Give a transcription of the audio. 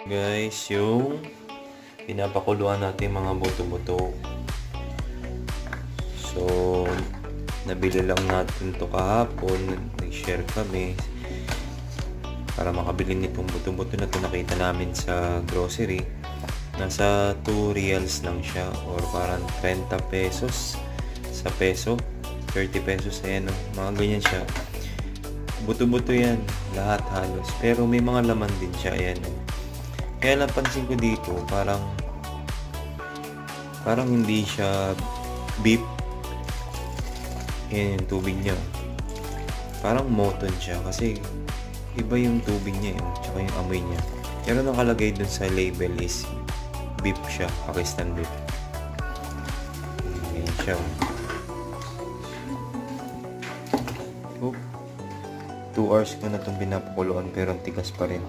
Guys, yung pinapakuluan natin mga buto-buto. So, nabili lang natin to kahapon. Nag-share kami para makabili nitong buto-buto na to. Nakita namin sa grocery. Nasa 2 reals lang siya or parang 30 pesos sa peso. 30 pesos, ayan o. Mga ganyan siya. Buto-buto yan. Lahat halos. Pero may mga laman din siya. Ayan o. Kaya napansin ko dito, parang hindi siya beef. Yan yung tubig niya. Parang moton siya kasi iba yung tubig niya yun, tsaka yung amoy niya. Pero nakalagay dun sa label is beef siya, Pakistan beef. Yan siya. Oh, 2 hours ko na itong pinapakuluan pero ang tigas pa rin.